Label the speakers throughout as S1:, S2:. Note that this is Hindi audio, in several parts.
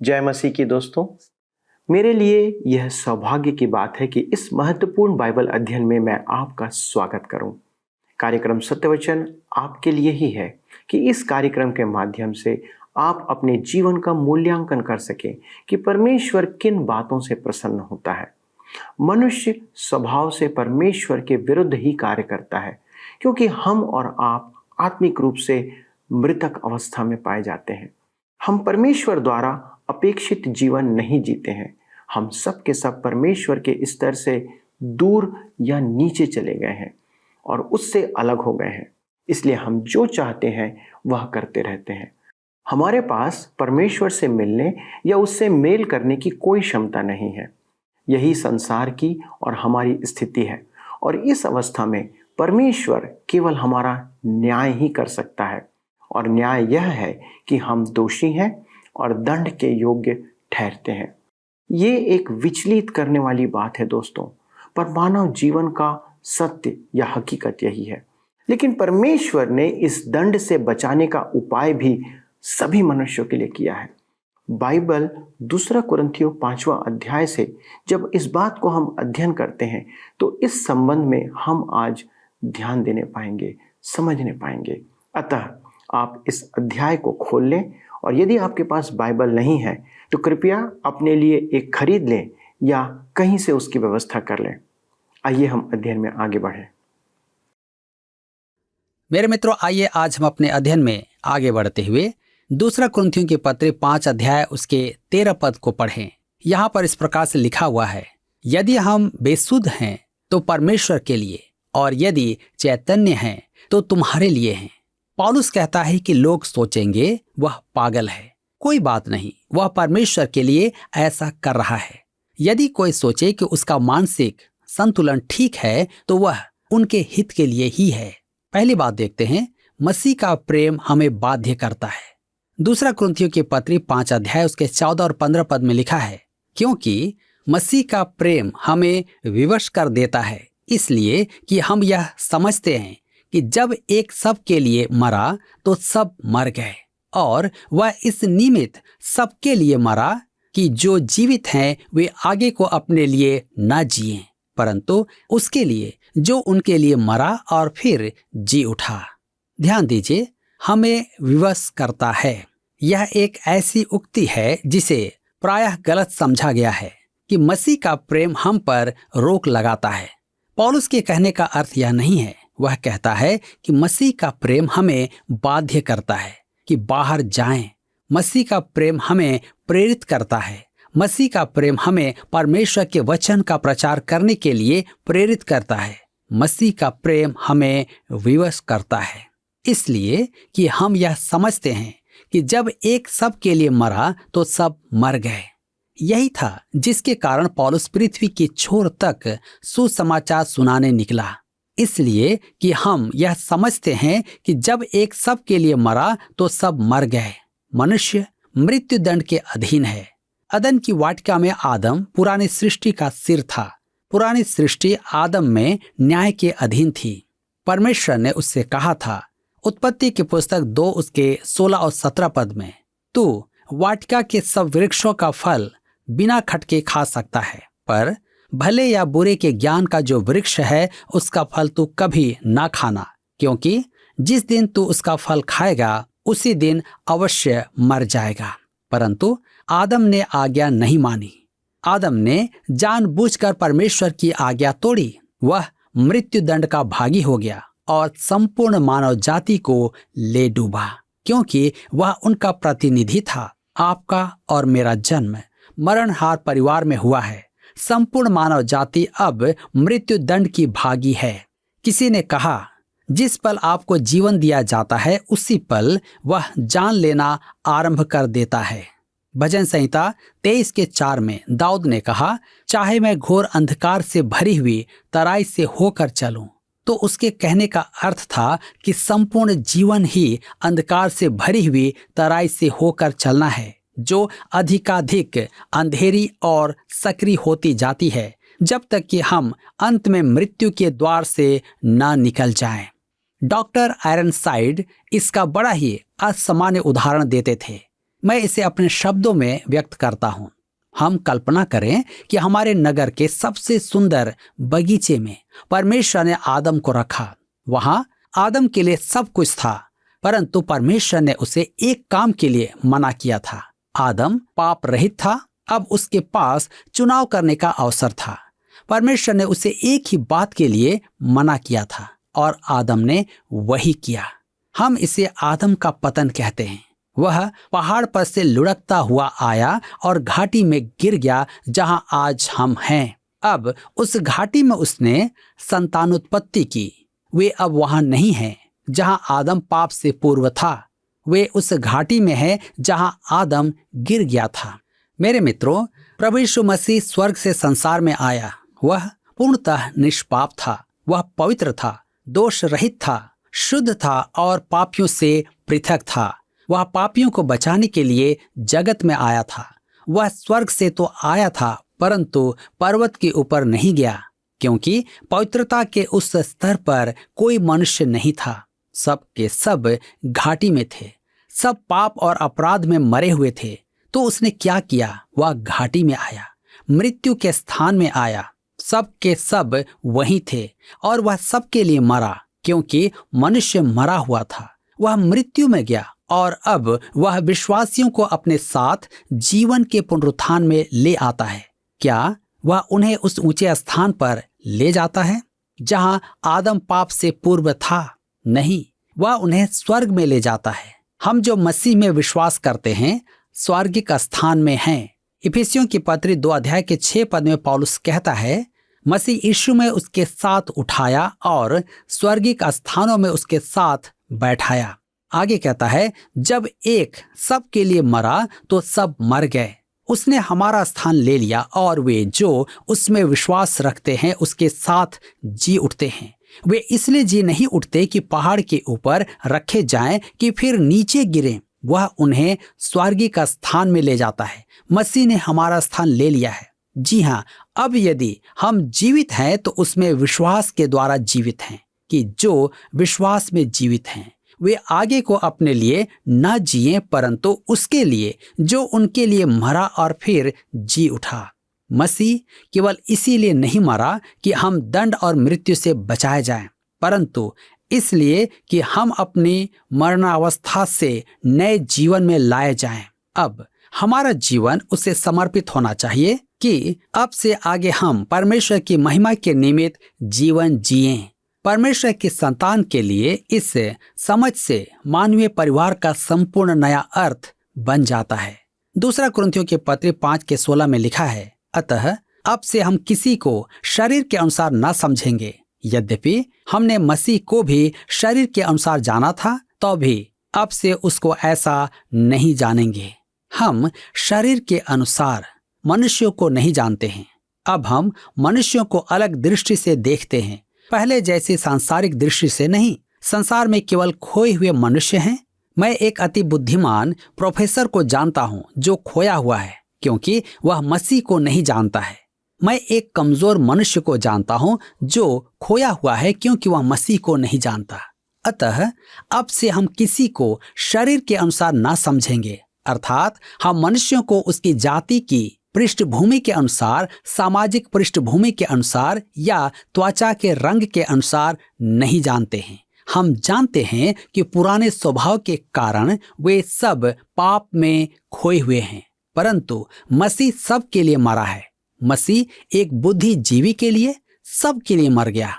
S1: जय मसीह की दोस्तों। मेरे लिए यह सौभाग्य की बात है कि इस महत्वपूर्ण बाइबल अध्ययन में मैं आपका स्वागत करूं। कार्यक्रम सत्यवचन आपके लिए ही है कि इस कार्यक्रम के माध्यम से आप अपने जीवन का मूल्यांकन कर सकें कि परमेश्वर किन बातों से प्रसन्न होता है। मनुष्य स्वभाव से परमेश्वर के विरुद्ध ही कार्य करता है, क्योंकि हम और आप आत्मिक रूप से मृतक अवस्था में पाए जाते हैं। हम परमेश्वर द्वारा अपेक्षित जीवन नहीं जीते हैं। हम सब के सब परमेश्वर के स्तर से दूर या नीचे चले गए हैं और उससे अलग हो गए हैं। इसलिए हम जो चाहते हैं वह करते रहते हैं। हमारे पास परमेश्वर से मिलने या उससे मेल करने की कोई क्षमता नहीं है। यही संसार की और हमारी स्थिति है, और इस अवस्था में परमेश्वर केवल हमारा न्याय ही कर सकता है। और न्याय यह है कि हम दोषी हैं और दंड के योग्य ठहरते हैं। ये एक विचलित करने वाली बात है दोस्तों, पर मानव जीवन का सत्य या हकीकत यही है। लेकिन परमेश्वर ने इस दंड से बचाने का उपाय भी सभी मनुष्यों के लिए किया है। बाइबल 2 कुरिन्थियों 5वां अध्याय से जब इस बात को हम अध्ययन करते हैं तो इस संबंध में हम आज ध्यान देने पाएंगे, समझने पाएंगे। अतः आप इस अध्याय को खोल लें, और यदि आपके पास बाइबल नहीं है तो कृपया अपने लिए एक खरीद लें या कहीं से उसकी व्यवस्था कर लें। आइए हम अध्ययन में आगे बढ़ें।
S2: मेरे मित्रों, आइए आज हम अपने अध्ययन में आगे बढ़ते हुए 2 कुरिन्थियों के पत्र 5 अध्याय उसके 13 पद को पढ़ें। यहाँ पर इस प्रकार से लिखा हुआ है, यदि हम बेसुध हैं तो परमेश्वर के लिए, और यदि चैतन्य हैं तो तुम्हारे लिए हैं। पौलुस कहता है कि लोग सोचेंगे वह पागल है। कोई बात नहीं, वह परमेश्वर के लिए ऐसा कर रहा है। यदि कोई सोचे कि उसका मानसिक संतुलन ठीक है तो वह उनके हित के लिए ही है। पहली बात देखते हैं, मसीह का प्रेम हमें बाध्य करता है। 2 कुरिन्थियों के पत्र 5 अध्याय उसके 14 और 15 पद में लिखा है, क्योंकि मसीह का प्रेम हमें विवश कर देता है, इसलिए कि हम यह समझते हैं कि जब एक सब के लिए मरा तो सब मर गए, और वह इस निमित्त सबके लिए मरा कि जो जीवित हैं वे आगे को अपने लिए न जिएं, परंतु उसके लिए जो उनके लिए मरा और फिर जी उठा। ध्यान दीजिए, हमें विवश करता है। यह एक ऐसी उक्ति है जिसे प्रायः गलत समझा गया है कि मसीह का प्रेम हम पर रोक लगाता है। पौलुस के कहने का अर्थ यह नहीं है। वह कहता है कि मसीह का प्रेम हमें बाध्य करता है कि बाहर जाएं। मसीह का प्रेम हमें प्रेरित करता है। मसीह का प्रेम हमें परमेश्वर के वचन का प्रचार करने के लिए प्रेरित करता है। मसीह का प्रेम हमें विवश करता है, इसलिए कि हम यह समझते हैं कि जब एक सब के लिए मरा तो सब मर गए। यही था जिसके कारण पौलुस पृथ्वी की छोर तक सुसमाचार सुनाने निकला, इसलिए कि हम यह समझते हैं कि जब एक सब के लिए मरा तो सब मर गए। मनुष्य मृत्यु दंड के अधीन है। अदन की वाटिका में आदम पुरानी सृष्टि का सिर था। पुरानी सृष्टि आदम में न्याय के अधीन थी। परमेश्वर ने उससे कहा था, उत्पत्ति की पुस्तक 2 उसके 16 और 17 पद में, तू वाटिका के सब वृक्षों का फल बिना खटके खा सकता है, पर भले या बुरे के ज्ञान का जो वृक्ष है उसका फल तू कभी ना खाना, क्योंकि जिस दिन तू उसका फल खाएगा उसी दिन अवश्य मर जाएगा। परंतु आदम ने आज्ञा नहीं मानी। आदम ने जानबूझकर परमेश्वर की आज्ञा तोड़ी। वह मृत्यु दंड का भागी हो गया और संपूर्ण मानव जाति को ले डूबा, क्योंकि वह उनका प्रतिनिधि था। आपका और मेरा जन्म मरणहार परिवार में हुआ है। संपूर्ण मानव जाति अब मृत्यु दंड की भागी है। किसी ने कहा, जिस पल आपको जीवन दिया जाता है उसी पल वह जान लेना आरंभ कर देता है। भजन संहिता 23 के 4 में दाऊद ने कहा, चाहे मैं घोर अंधकार से भरी हुई तराई से होकर चलूं। तो उसके कहने का अर्थ था कि संपूर्ण जीवन ही अंधकार से भरी हुई तराई से होकर चलना है, जो अधिकाधिक अंधेरी और सक्रिय होती जाती है, जब तक कि हम अंत में मृत्यु के द्वार से न निकल जाएं। डॉक्टर आयरनसाइड इसका बड़ा ही असामान्य उदाहरण देते थे। मैं इसे अपने शब्दों में व्यक्त करता हूँ। हम कल्पना करें कि हमारे नगर के सबसे सुंदर बगीचे में परमेश्वर ने आदम को रखा। वहां आदम के लिए सब कुछ था, परंतु परमेश्वर ने उसे एक काम के लिए मना किया था। आदम पाप रहित था, अब उसके पास चुनाव करने का अवसर था। परमेश्वर ने उसे एक ही बात के लिए मना किया था और आदम ने वही किया। हम इसे आदम का पतन कहते हैं। वह पहाड़ पर से लुढ़कता हुआ आया और घाटी में गिर गया जहां आज हम हैं। अब उस घाटी में उसने संतानोत्पत्ति की। वे अब वहां नहीं हैं जहां आदम पाप से पूर्व था। वे उस घाटी में है जहां आदम गिर गया था। मेरे मित्रों, प्रभु यीशु मसीह स्वर्ग से संसार में आया। वह पूर्णतः निष्पाप था। वह पवित्र था, दोष रहित था, शुद्ध था और पापियों से पृथक था। वह पापियों को बचाने के लिए जगत में आया था। वह स्वर्ग से तो आया था, परंतु पर्वत के ऊपर नहीं गया, क्योंकि पवित्रता के उस स्तर पर कोई मनुष्य नहीं था। सब के सब घाटी में थे, सब पाप और अपराध में मरे हुए थे। तो उसने क्या किया? वह घाटी में आया, मृत्यु के स्थान में आया। सब के सब वहीं थे और वह सबके लिए मरा, क्योंकि मनुष्य मरा हुआ था। वह मृत्यु में गया और अब वह विश्वासियों को अपने साथ जीवन के पुनरुत्थान में ले आता है। क्या वह उन्हें उस ऊंचे स्थान पर ले जाता है जहां आदम पाप से पूर्व था? नहीं, वह उन्हें स्वर्ग में ले जाता है। हम जो मसीह में विश्वास करते हैं स्वर्गिक स्थान में हैं। इफिसियों की पत्री 2 अध्याय के 6 पद में पौलुस कहता है, मसीह यीशु में उसके साथ उठाया और स्वर्गिक स्थानों में उसके साथ बैठाया। आगे कहता है, जब एक सब के लिए मरा तो सब मर गए। उसने हमारा स्थान ले लिया और वे जो उसमें विश्वास रखते हैं उसके साथ जी उठते हैं। वे इसलिए जी नहीं उठते कि पहाड़ के ऊपर रखे जाएं कि फिर नीचे गिरें। वह उन्हें स्वर्गिक स्थान में ले जाता है। मसीह ने हमारा स्थान ले लिया है। जी हाँ, अब यदि हम जीवित हैं तो उसमें विश्वास के द्वारा जीवित हैं, कि जो विश्वास में जीवित हैं वे आगे को अपने लिए न जिए, परंतु उसके लिए जो उनके लिए मरा और फिर जी उठा। मसीह केवल इसीलिए नहीं मरा कि हम दंड और मृत्यु से बचाए जाएं, परंतु इसलिए कि हम अपनी मरणावस्था से नए जीवन में लाए जाएं। अब हमारा जीवन उसे समर्पित होना चाहिए कि अब से आगे हम परमेश्वर की महिमा के निमित्त जीवन जिएं। परमेश्वर की संतान के लिए इस समझ से मानवीय परिवार का संपूर्ण नया अर्थ बन जाता है। 2 कुरिन्थियों के पत्र 5:16 में लिखा है, अतः अब से हम किसी को शरीर के अनुसार न समझेंगे। यद्यपि हमने मसीह को भी शरीर के अनुसार जाना था, तो भी अब से उसको ऐसा नहीं जानेंगे। हम शरीर के अनुसार मनुष्यों को नहीं जानते हैं। अब हम मनुष्यों को अलग दृष्टि से देखते हैं, पहले जैसी सांसारिक दृष्टि से नहीं। संसार में केवल खोए हुए मनुष्य हैं। मैं एक अति बुद्धिमान प्रोफेसर को जानता हूं जो खोया हुआ है, क्योंकि वह मसीह को नहीं जानता है। मैं एक कमजोर मनुष्य को जानता हूं जो खोया हुआ है, क्योंकि वह मसीह को नहीं जानता। अतः अब से हम किसी को शरीर के अनुसार ना समझेंगे, अर्थात हम मनुष्यों को उसकी जाति की पृष्ठभूमि के अनुसार, सामाजिक पृष्ठभूमि के अनुसार या त्वचा के रंग के अनुसार नहीं जानते हैं। हम जानते हैं कि पुराने स्वभाव के कारण वे सब पाप में खोए हुए हैं, परंतु मसीह सब के लिए मरा है। मसीह एक बुद्धिजीवी के लिए, सब के लिए मर गया।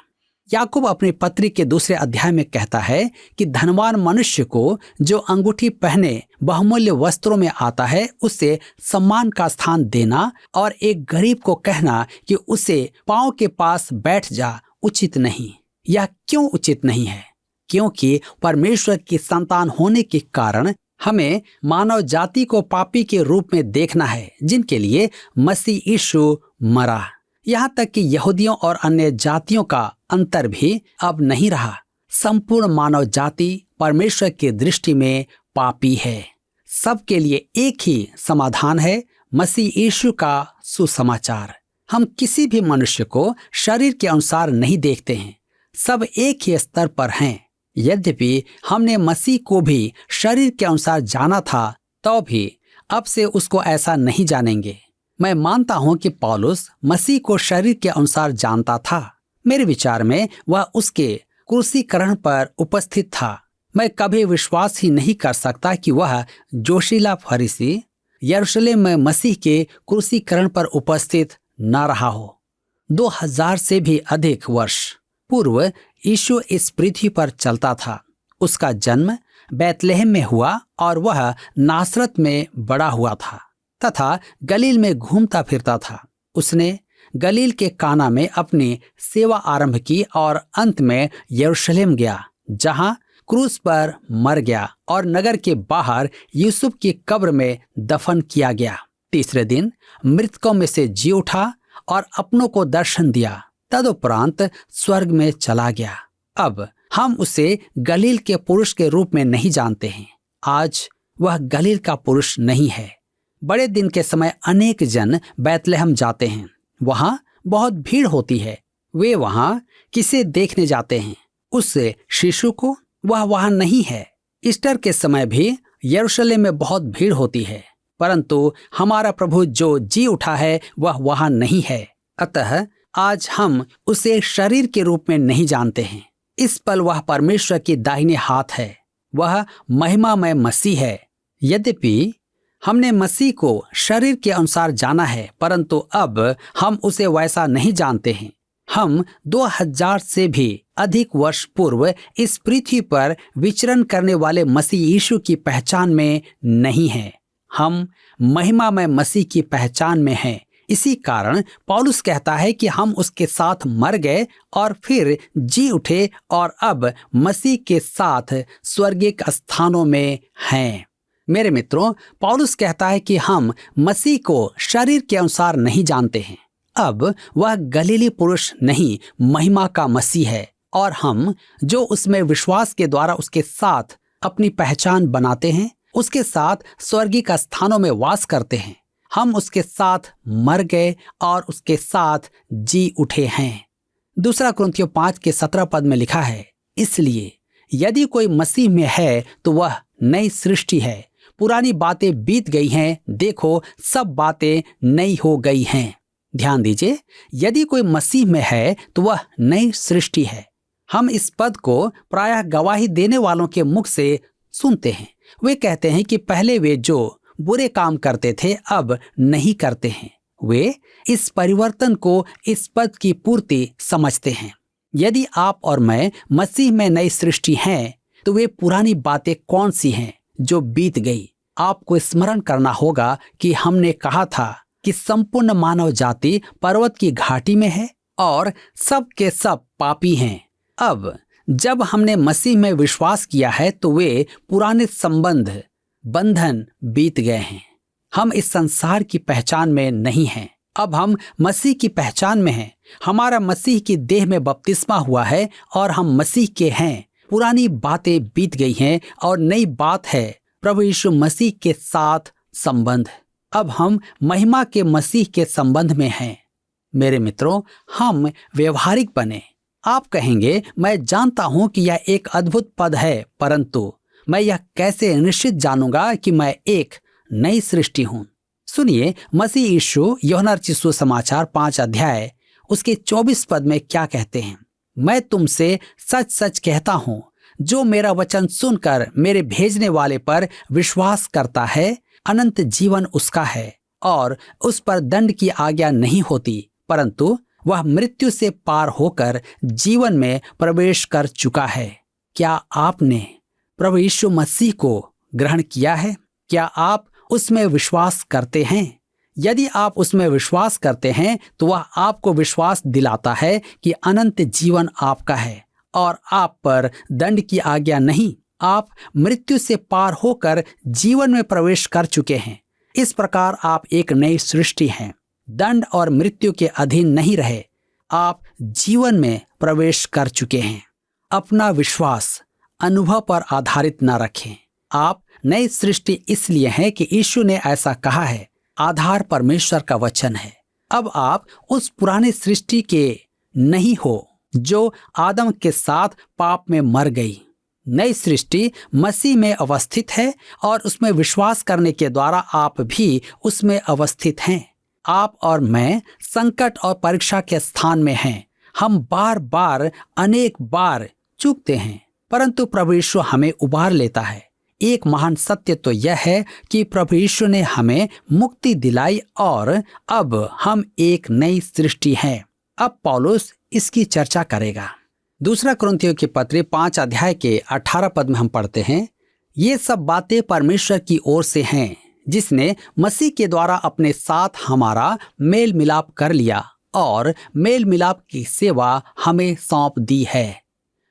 S2: याकूब अपने पत्री के 2 अध्याय में कहता है कि धनवान मनुष्य को जो अंगूठी पहने बहुमूल्य वस्त्रों में आता है उसे सम्मान का स्थान देना और एक गरीब को कहना कि उसे पांव के पास बैठ जा उचित नहीं। यह क्यों उचित नहीं है? क्योंकि परमेश्वर की संतान होने के कारण हमें मानव जाति को पापी के रूप में देखना है, जिनके लिए मसीह यीशु मरा। यहाँ तक कि यहूदियों और अन्य जातियों का अंतर भी अब नहीं रहा। संपूर्ण मानव जाति परमेश्वर की दृष्टि में पापी है। सबके लिए एक ही समाधान है, मसीह यीशु का सुसमाचार। हम किसी भी मनुष्य को शरीर के अनुसार नहीं देखते हैं, सब एक ही स्तर पर हैं। यद्यपि हमने मसीह को भी शरीर के अनुसार जाना था, तो भी अब से उसको ऐसा नहीं जानेंगे। मैं मानता हूं कि पौलुस मसीह को शरीर के अनुसार जानता था। मेरे विचार में वह उसके क्रूसीकरण पर उपस्थित था। मैं कभी विश्वास ही नहीं कर सकता कि वह जोशीला फरीसी यरूशलेम में मसीह के क्रूसीकरण पर उपस्थित न रहा हो। 2000 से भी अधिक वर्ष पूर्व यीशु इस पृथ्वी पर चलता था। उसका जन्म बैतलहम में हुआ और वह नासरत में बड़ा हुआ था तथा गलील में घूमता फिरता था। उसने गलील के काना में अपनी सेवा आरंभ की और अंत में यरूशलेम गया, जहां क्रूस पर मर गया और नगर के बाहर यूसुफ की कब्र में दफन किया गया। तीसरे दिन मृतकों में से जी उठा और अपनों को दर्शन दिया। तदुपरांत स्वर्ग में चला गया। अब हम उसे गलील के पुरुष के रूप में नहीं जानते हैं। आज वह गलील का पुरुष नहीं है। बड़े दिन के समय अनेक जन बैतलहम जाते हैं। वहां बहुत भीड़ होती है। वे वहां किसे देखने जाते हैं? उस शिशु को। वह वहां नहीं है। ईस्टर के समय भी यरूशलेम में बहुत भीड़ होती है, परंतु हमारा प्रभु जो जी उठा है वह वहां नहीं है। अतः आज हम उसे शरीर के रूप में नहीं जानते हैं। इस पल वह परमेश्वर की दाहिने हाथ है। वह महिमामय मसीह है। यद्यपि हमने मसीह को शरीर के अनुसार जाना है, परंतु अब हम उसे वैसा नहीं जानते हैं। हम 2000 से भी अधिक वर्ष पूर्व इस पृथ्वी पर विचरण करने वाले मसीह यीशु की पहचान में नहीं हैं। हम महिमामय मसीह की पहचान में हैं। इसी कारण पौलुस कहता है कि हम उसके साथ मर गए और फिर जी उठे और अब मसीह के साथ स्वर्गीय स्थानों में हैं। मेरे मित्रों, पौलुस कहता है कि हम मसीह को शरीर के अनुसार नहीं जानते हैं। अब वह गलीली पुरुष नहीं, महिमा का मसीह है और हम जो उसमें विश्वास के द्वारा उसके साथ अपनी पहचान बनाते हैं, उसके साथ स्वर्गीय स्थानों में वास करते हैं। हम उसके साथ मर गए और उसके साथ जी उठे हैं। दूसरा कुरिन्थियों 5:17 में लिखा है, इसलिए यदि कोई मसीह में है तो वह नई सृष्टि है, पुरानी बातें बीत गई हैं, देखो सब बातें नई हो गई हैं। ध्यान दीजिए, यदि कोई मसीह में है तो वह नई सृष्टि है। हम इस पद को प्रायः गवाही देने वालों के मुख से सुनते हैं। वे कहते हैं कि पहले वे जो बुरे काम करते थे अब नहीं करते हैं। वे इस परिवर्तन को इस पद की पूर्ति समझते हैं। यदि आप और मैं मसीह में नई सृष्टि हैं तो वे पुरानी बातें कौन सी हैं जो बीत गई? आपको स्मरण करना होगा कि हमने कहा था कि संपूर्ण मानव जाति पर्वत की घाटी में है और सब के सब पापी हैं। अब जब हमने मसीह में विश्वास किया है तो वे पुराने संबंध बंधन बीत गए हैं। हम इस संसार की पहचान में नहीं हैं। अब हम मसीह की पहचान में हैं। हमारा मसीह की देह में बपतिस्मा हुआ है और हम मसीह के हैं। पुरानी बातें बीत गई हैं और नई बात है प्रभु यीशु मसीह के साथ संबंध। अब हम महिमा के मसीह के संबंध में हैं। मेरे मित्रों, हम व्यवहारिक बने। आप कहेंगे, मैं जानता हूं कि यह एक अद्भुत पद है, परंतु मैं यह कैसे निश्चित जानूंगा कि मैं एक नई सृष्टि हूं? सुनिए, मसीह यीशु यूहन्ना रचित सुसमाचार 5 उसके 24 पद में क्या कहते हैं। मैं तुमसे सच सच कहता हूं, जो मेरा वचन सुनकर मेरे भेजने वाले पर विश्वास करता है, अनंत जीवन उसका है और उस पर दंड की आज्ञा नहीं होती, परंतु वह मृत्यु से पार होकर जीवन में प्रवेश कर चुका है। क्या आपने प्रभु यीशु मसीह को ग्रहण किया है? क्या आप उसमें विश्वास करते हैं? यदि आप उसमें विश्वास करते हैं तो वह आपको विश्वास दिलाता है कि अनंत जीवन आपका है और आप पर दंड की आज्ञा नहीं। आप मृत्यु से पार होकर जीवन में प्रवेश कर चुके हैं। इस प्रकार आप एक नई सृष्टि हैं। दंड और मृत्यु के अधीन नहीं रहे, आप जीवन में प्रवेश कर चुके हैं। अपना विश्वास अनुभव पर आधारित न रखें। आप नई सृष्टि इसलिए हैं कि यीशु ने ऐसा कहा है। आधार परमेश्वर का वचन है। अब आप उस पुरानी सृष्टि के नहीं हो जो आदम के साथ पाप में मर गई। नई सृष्टि मसीह में अवस्थित है और उसमें विश्वास करने के द्वारा आप भी उसमें अवस्थित हैं। आप और मैं संकट और परीक्षा के स्थान में हैं। हम बार बार अनेक बार चूकते हैं, परंतु प्रभु यीशु हमें उबार लेता है। एक महान सत्य तो यह है कि प्रभु यीशु ने हमें मुक्ति दिलाई और अब हम एक नई सृष्टि हैं। अब पौलुस इसकी चर्चा करेगा। दूसरा कुरिन्थियों की पत्री 5 अध्याय के 18 पद में हम पढ़ते हैं, ये सब बातें परमेश्वर की ओर से हैं, जिसने मसीह के द्वारा अपने साथ हमारा मेल मिलाप कर लिया और मेल मिलाप की सेवा हमें सौंप दी है।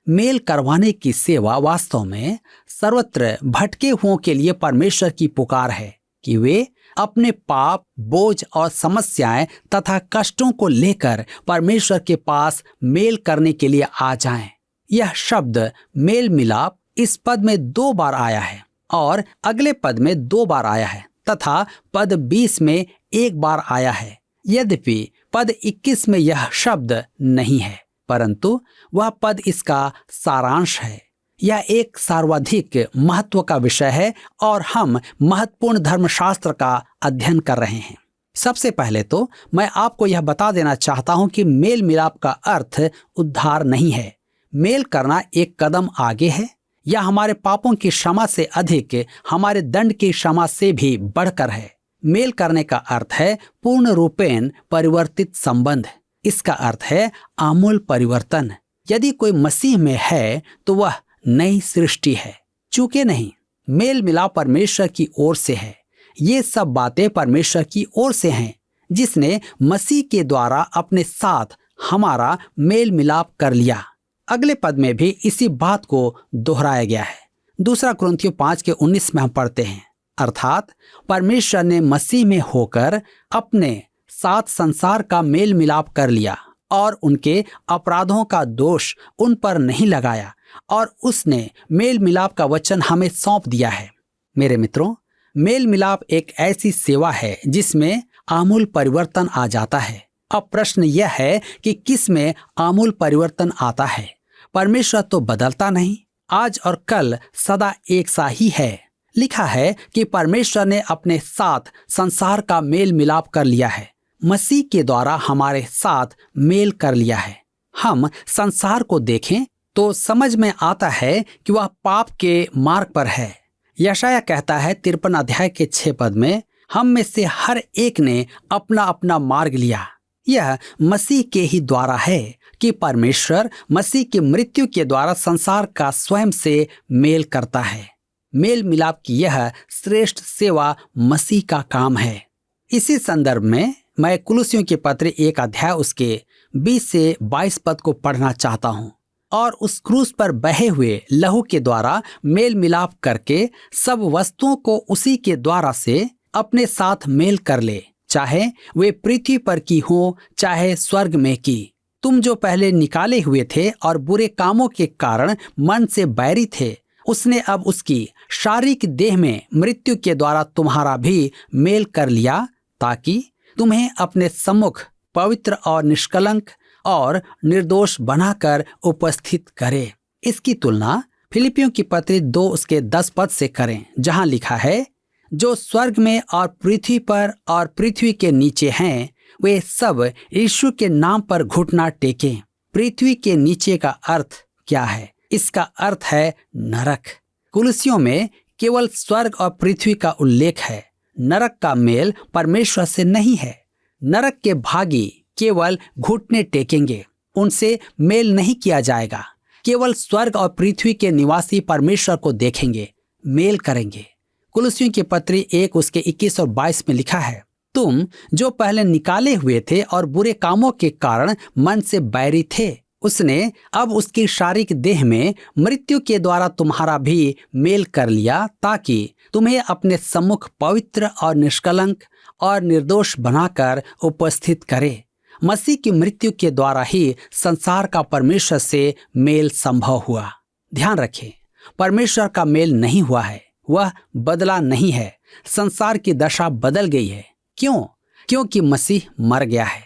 S2: मेल करवाने की सेवा वास्तव में सर्वत्र भटके हुओं के लिए परमेश्वर की पुकार है कि वे अपने पाप, बोझ और समस्याएं तथा कष्टों को लेकर परमेश्वर के पास मेल करने के लिए आ जाएं। यह शब्द मेल मिलाप इस पद में 2 बार आया है और अगले पद में 2 बार आया है तथा पद 20 में 1 बार आया है। यद्यपि पद 21 में यह शब्द नहीं है, परंतु वह पद इसका सारांश है। यह एक सर्वाधिक महत्व का विषय है और हम महत्वपूर्ण धर्मशास्त्र का अध्ययन कर रहे हैं। सबसे पहले तो मैं आपको यह बता देना चाहता हूं कि मेल मिलाप का अर्थ उद्धार नहीं है। मेल करना एक कदम आगे है। यह हमारे पापों की क्षमा से अधिक हमारे दंड की क्षमा से भी बढ़कर है। मेल करने का अर्थ है पूर्ण रूपेण परिवर्तित संबंध। इसका अर्थ है आमूल परिवर्तन। यदि कोई मसीह में है तो वह नई सृष्टि है। चूके नहीं, मेल मिलाप परमेश्वर की ओर से है। ये सब बातें परमेश्वर की ओर से हैं, जिसने मसीह के द्वारा अपने साथ हमारा मेल मिलाप कर लिया। अगले पद में भी इसी बात को दोहराया गया है। दूसरा कुरिन्थियों 5 के 19 में हम पढ़ते हैं, अर्थात परमेश्वर ने मसीह में होकर अपने साथ संसार का मेल मिलाप कर लिया और उनके अपराधों का दोष उन पर नहीं लगाया और उसने मेल मिलाप का वचन हमें सौंप दिया है। मेरे मित्रों, मेल मिलाप एक ऐसी सेवा है जिसमें आमूल परिवर्तन आ जाता है। अब प्रश्न यह है कि किस में आमूल परिवर्तन आता है। परमेश्वर तो बदलता नहीं, आज और कल सदा एक सा ही है। लिखा है कि परमेश्वर ने अपने साथ संसार का मेल मिलाप कर लिया है। मसीह के द्वारा हमारे साथ मेल कर लिया है। हम संसार को देखें तो समझ में आता है कि वह पाप के मार्ग पर है। यशायाह कहता है 53 अध्याय के 6 पद में, हम में से हर एक ने अपना अपना मार्ग लिया। यह मसीह के ही द्वारा है कि परमेश्वर मसीह की मृत्यु के द्वारा संसार का स्वयं से मेल करता है। मेल मिलाप की यह श्रेष्ठ सेवा मसीह का काम है। इसी संदर्भ में मैं कुलुसियों की पत्र 1 अध्याय उसके 20 से 22 पद को पढ़ना चाहता हूँ। और उस क्रूस पर बहे हुए लहू के द्वारा मेल मिलाप करके सब वस्तुओं को उसी के द्वारा से अपने साथ मेल कर ले, चाहे वे पृथ्वी पर की हो चाहे स्वर्ग में की। तुम जो पहले निकाले हुए थे और बुरे कामों के कारण मन से बैरी थे, उसने अब उसकी शारीरिक देह में मृत्यु के द्वारा तुम्हारा भी मेल कर लिया, ताकि तुम्हें अपने सम्मुख पवित्र और निष्कलंक और निर्दोष बनाकर उपस्थित करे। इसकी तुलना फिलिपियों की पत्री 2 उसके 10 पद से करें, जहां लिखा है, जो स्वर्ग में और पृथ्वी पर और पृथ्वी के नीचे हैं, वे सब यीशु के नाम पर घुटना टेकें। पृथ्वी के नीचे का अर्थ क्या है? इसका अर्थ है नरक। कुलुसियों में केवल स्वर्ग और पृथ्वी का उल्लेख है। नरक का मेल परमेश्वर से नहीं है। नरक के भागी केवल घुटने टेकेंगे, उनसे मेल नहीं किया जाएगा। केवल स्वर्ग और पृथ्वी के निवासी परमेश्वर को देखेंगे, मेल करेंगे। कुलुसियों की पत्री 1 उसके 21 और 22 में लिखा है, तुम जो पहले निकाले हुए थे और बुरे कामों के कारण मन से बैरी थे, उसने अब उसकी शारीरिक देह में मृत्यु के द्वारा तुम्हारा भी मेल कर लिया, ताकि तुम्हें अपने सम्मुख पवित्र और निष्कलंक और निर्दोष बनाकर उपस्थित करे। मसीह की मृत्यु के द्वारा ही संसार का परमेश्वर से मेल संभव हुआ। ध्यान रखें, परमेश्वर का मेल नहीं हुआ है, वह बदला नहीं है। संसार की दशा बदल गई है। क्यों? क्योंकि मसीह मर गया है।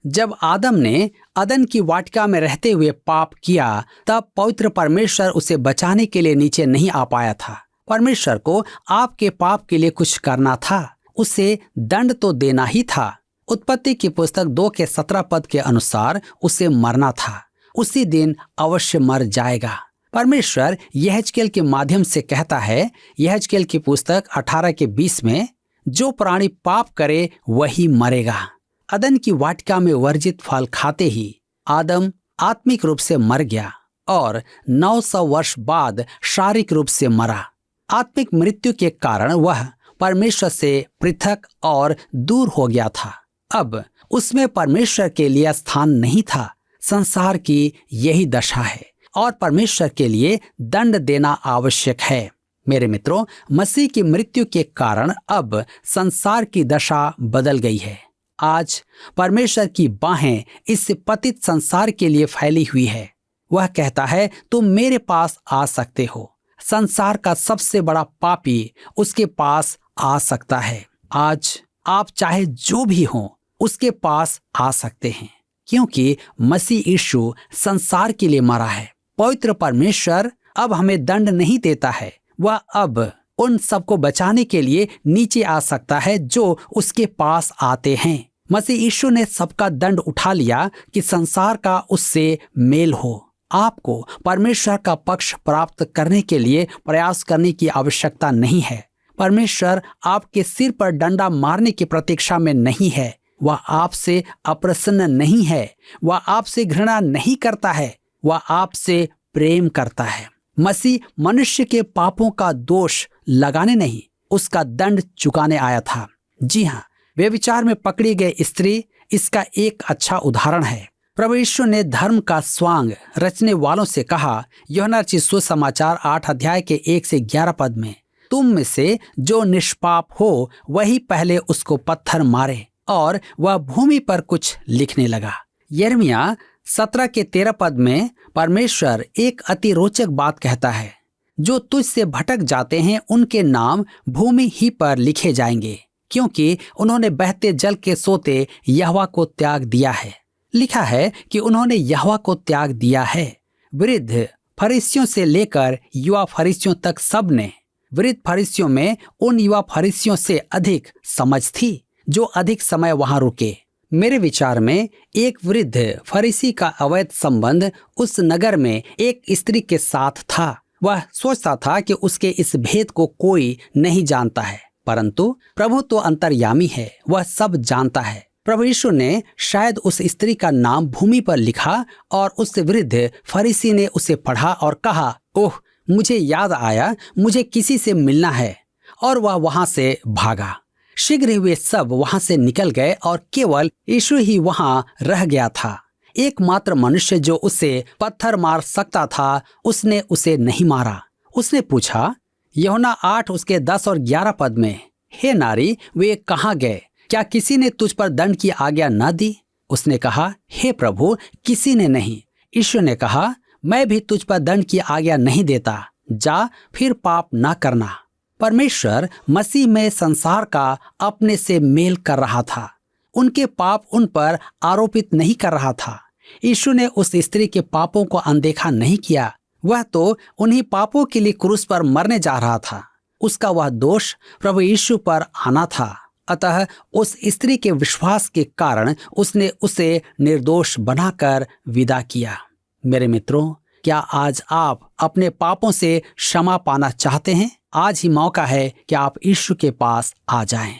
S2: जब आदम ने अदन की वाटिका में रहते हुए पाप किया, तब पवित्र परमेश्वर उसे बचाने के लिए नीचे नहीं आ पाया था। परमेश्वर को आपके पाप के लिए कुछ करना था, उसे दंड तो देना ही था। उत्पत्ति की पुस्तक 2 के 17 पद के अनुसार उसे मरना था, उसी दिन अवश्य मर जाएगा। परमेश्वर यहेजकेल के माध्यम से कहता है, यहेजकेल की पुस्तक 18 के 20 में, जो प्राणी पाप करे वही मरेगा। अदन की वाटिका में वर्जित फल खाते ही आदम आत्मिक रूप से मर गया और 900 वर्ष बाद शारीरिक रूप से मरा। आत्मिक मृत्यु के कारण वह परमेश्वर से पृथक और दूर हो गया था। अब उसमें परमेश्वर के लिए स्थान नहीं था। संसार की यही दशा है और परमेश्वर के लिए दंड देना आवश्यक है। मेरे मित्रों, मसीह की मृत्यु के कारण अब संसार की दशा बदल गई है। आज परमेश्वर की बाहें इस पतित संसार के लिए फैली हुई है। वह कहता है, तुम मेरे पास आ सकते हो। संसार का सबसे बड़ा पापी उसके पास आ सकता है। आज आप चाहे जो भी हो उसके पास आ सकते हैं, क्योंकि मसीह यीशु संसार के लिए मरा है। पवित्र परमेश्वर अब हमें दंड नहीं देता है। वह अब उन सबको बचाने के लिए नीचे आ सकता है जो उसके पास आते हैं। मसीह यीशु ने सबका दंड उठा लिया कि संसार का उससे मेल हो। आपको परमेश्वर का पक्ष प्राप्त करने के लिए प्रयास करने की आवश्यकता नहीं है। परमेश्वर आपके सिर पर डंडा मारने की प्रतीक्षा में नहीं है। वह आपसे अप्रसन्न नहीं है। वह आपसे घृणा नहीं करता है। वह आपसे प्रेम करता है। मसीह मनुष्य के पापों का दोष लगाने नहीं, उसका दंड चुकाने आया था। जी हाँ, व्यभिचार में पकड़ी गई स्त्री इसका एक अच्छा उदाहरण है। प्रभु यीशु ने धर्म का स्वांग रचने वालों से कहा, यूहन्ना रचित सुसमाचार 8 अध्याय के 1 से 11 पद में, तुम में से जो निष्पाप हो वही पहले उसको पत्थर मारे। और वह भूमि पर कुछ लिखने लगा। यिर्मयाह 17 के 13 पद में परमेश्वर एक अति रोचक बात कहता है, जो तुझसे भटक जाते हैं उनके नाम भूमि ही पर लिखे जाएंगे, क्योंकि उन्होंने बहते जल के सोते यहोवा को त्याग दिया है। लिखा है कि उन्होंने यहोवा को त्याग दिया है। वृद्ध फरीसियों से लेकर युवा फरीसियों तक सब ने, वृद्ध फरीसियों में उन युवा फरीसियों से अधिक समझ थी जो अधिक समय वहां रुके। मेरे विचार में एक वृद्ध फरीसी का अवैध संबंध उस नगर में एक स्त्री के साथ था। वह सोचता था कि उसके इस भेद को कोई नहीं जानता है, परंतु प्रभु तो अंतर्यामी है, वह सब जानता है। प्रभु यीशु ने शायद उस स्त्री का नाम भूमि पर लिखा और उस वृद्ध फरीसी ने उसे पढ़ा और कहा, ओह, मुझे याद आया, मुझे किसी से मिलना है, और वह वहां से भागा। शीघ्र ही वे सब वहां से निकल गए और केवल यीशु ही वहां रह गया था। एकमात्र मनुष्य जो उसे पत्थर मार सकता था, उसने उसे नहीं मारा। उसने पूछा, यूहन्ना 8 उसके 10 और 11 पद में, हे नारी, वे कहाँ गए? क्या किसी ने तुझ पर दंड की आज्ञा न दी? उसने कहा, हे प्रभु, किसी ने नहीं। यीशु ने कहा, मैं भी तुझ पर दंड की आज्ञा नहीं देता, जा फिर पाप न करना। परमेश्वर मसीह में संसार का अपने से मेल कर रहा था। उनके पाप उन पर आरोपित नहीं कर रहा था। यीशु ने उस स्त्री के पापों को अनदेखा नहीं किया। वह तो उन्हीं पापों के लिए क्रूस पर मरने जा रहा था। उसका वह दोष प्रभु यीशु पर आना था। अतः उस स्त्री के विश्वास के कारण उसने उसे निर्दोष बनाकर विदा किया। मेरे मित्रों, क्या आज आप अपने पापों से क्षमा पाना चाहते हैं? आज ही मौका है कि आप यीशु के पास आ जाएं।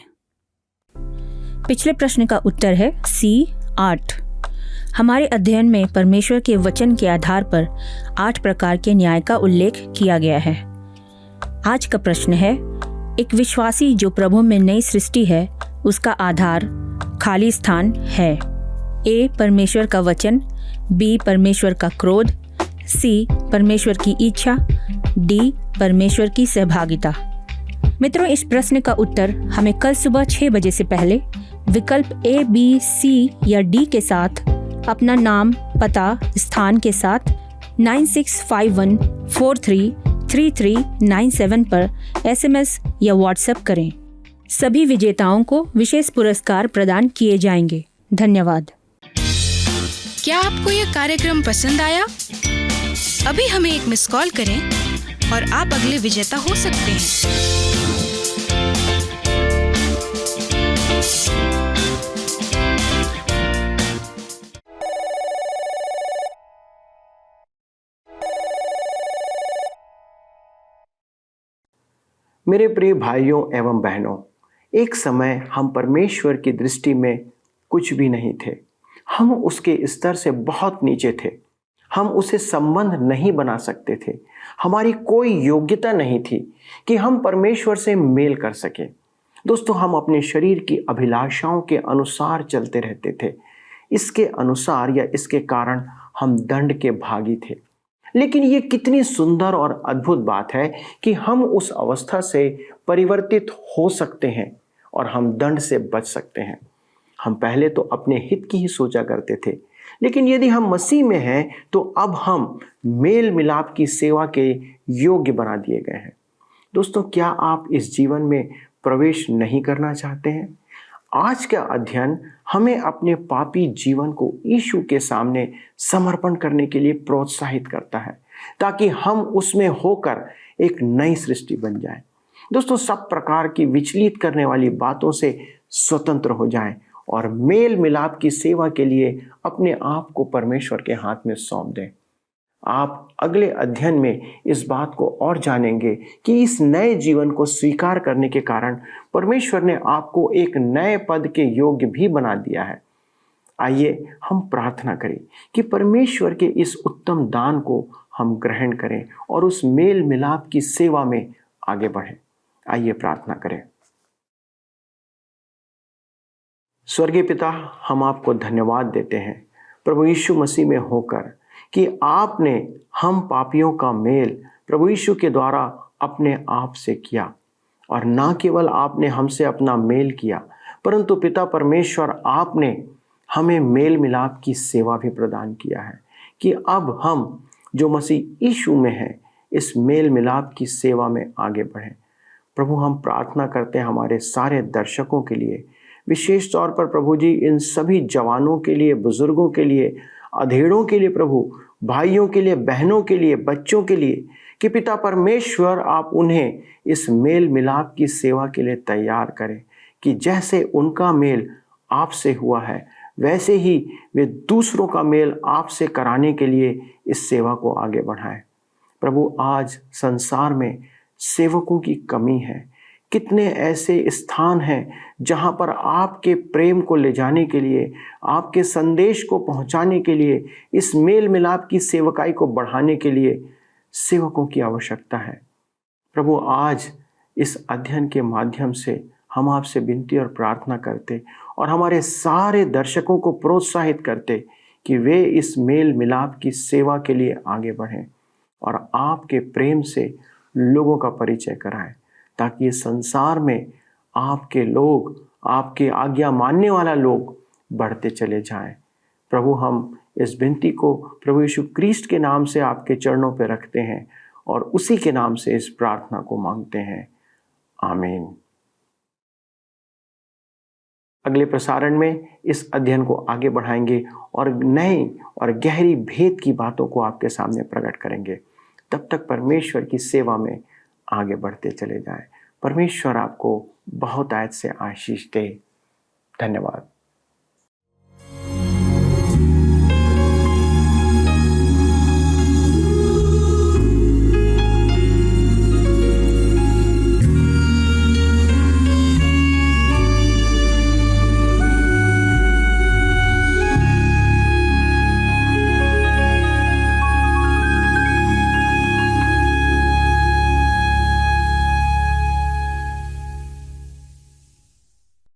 S3: पिछले प्रश्न का उत्तर है C8। हमारे अध्ययन में परमेश्वर के वचन के आधार पर 8 प्रकार के न्याय का उल्लेख किया गया है। आज का प्रश्न है, एक विश्वासी जो प्रभु में नई सृष्टि है, उसका आधार खाली स्थान है। A, परमेश्वर का वचन, B, परमेश्वर का क्रोध, C, परमेश्वर की इच्छा, D, परमेश्वर की सहभागिता। मित्रों, इस प्रश्न का उत्तर हमें कल सुबह 6 बजे से पहले विकल्प A, B, C या D के साथ अपना नाम, पता, स्थान के साथ 9651433397 पर SMS या WhatsApp करें। सभी विजेताओं को विशेष पुरस्कार प्रदान किए जाएंगे। धन्यवाद।
S4: क्या आपको यह कार्यक्रम पसंद आया? अभी हमें एक मिस कॉल करें और आप अगले विजेता हो सकते हैं।
S1: मेरे प्रिय भाइयों एवं बहनों, एक समय हम परमेश्वर की दृष्टि में कुछ भी नहीं थे। हम उसके स्तर से बहुत नीचे थे। हम उसे संबंध नहीं बना सकते थे। हमारी कोई योग्यता नहीं थी कि हम परमेश्वर से मेल कर सके। दोस्तों, हम अपने शरीर की अभिलाषाओं के अनुसार चलते रहते थे। इसके अनुसार या इसके कारण हम दंड के भागी थे। लेकिन ये कितनी सुंदर और अद्भुत बात है कि हम उस अवस्था से परिवर्तित हो सकते हैं और हम दंड से बच सकते हैं। हम पहले तो अपने हित की ही सोचा करते थे, लेकिन यदि हम मसीह में हैं तो अब हम मेल मिलाप की सेवा के योग्य बना दिए गए हैं। दोस्तों, क्या आप इस जीवन में प्रवेश नहीं करना चाहते हैं? आज का अध्ययन हमें अपने पापी जीवन को यीशु के सामने समर्पण करने के लिए प्रोत्साहित करता है, ताकि हम उसमें होकर एक नई सृष्टि बन जाएं। दोस्तों, सब प्रकार की विचलित करने वाली बातों से स्वतंत्र हो जाएं और मेल मिलाप की सेवा के लिए अपने आप को परमेश्वर के हाथ में सौंप दें। आप अगले अध्ययन में इस बात को और जानेंगे कि इस नए जीवन को स्वीकार करने के कारण परमेश्वर ने आपको एक नए पद के योग्य भी बना दिया है। आइए हम प्रार्थना करें कि परमेश्वर के इस उत्तम दान को हम ग्रहण करें और उस मेल मिलाप की सेवा में आगे बढ़ें। आइए प्रार्थना करें। स्वर्गीय पिता, हम आपको धन्यवाद देते हैं प्रभु यीशु मसीह में होकर कि आपने हम पापियों का मेल प्रभु यीशु के द्वारा अपने आप से किया। और ना केवल आपने हमसे अपना मेल किया, परंतु पिता परमेश्वर आपने हमें मेल मिलाप की सेवा भी प्रदान किया है कि अब हम जो मसीह यीशु में हैं इस मेल मिलाप की सेवा में आगे बढ़ें। प्रभु, हम प्रार्थना करते हैं हमारे सारे दर्शकों के लिए, विशेष तौर पर प्रभु जी इन सभी जवानों के लिए, बुजुर्गों के लिए, अधेड़ों के लिए, प्रभु भाइयों के लिए, बहनों के लिए, बच्चों के लिए, कि पिता परमेश्वर आप उन्हें इस मेल मिलाप की सेवा के लिए तैयार करें, कि जैसे उनका मेल आपसे हुआ है वैसे ही वे दूसरों का मेल आपसे कराने के लिए इस सेवा को आगे बढ़ाएं। प्रभु, आज संसार में सेवकों की कमी है। कितने ऐसे स्थान हैं जहां पर आपके प्रेम को ले जाने के लिए, आपके संदेश को पहुंचाने के लिए, इस मेल मिलाप की सेवकाई को बढ़ाने के लिए सेवकों की आवश्यकता है। प्रभु, आज इस अध्ययन के माध्यम से हम आपसे विनती और प्रार्थना करते और हमारे सारे दर्शकों को प्रोत्साहित करते कि वे इस मेल मिलाप की सेवा के लिए आगे बढ़ें और आपके प्रेम से लोगों का परिचय कराएं, ताकि इस संसार में आपके लोग, आपके आज्ञा मानने वाला लोग बढ़ते चले जाएं। प्रभु, हम इस विनती को प्रभु यीशु क्रिस्ट के नाम से आपके चरणों पर रखते हैं और उसी के नाम से इस प्रार्थना को मांगते हैं। आमीन। अगले प्रसारण में इस अध्ययन को आगे बढ़ाएंगे और नए और गहरी भेद की बातों को आपके सामने प्रकट करेंगे। तब तक परमेश्वर की सेवा में आगे बढ़ते चले जाएं। परमेश्वर आपको बहुत आयत से आशीष दे। धन्यवाद।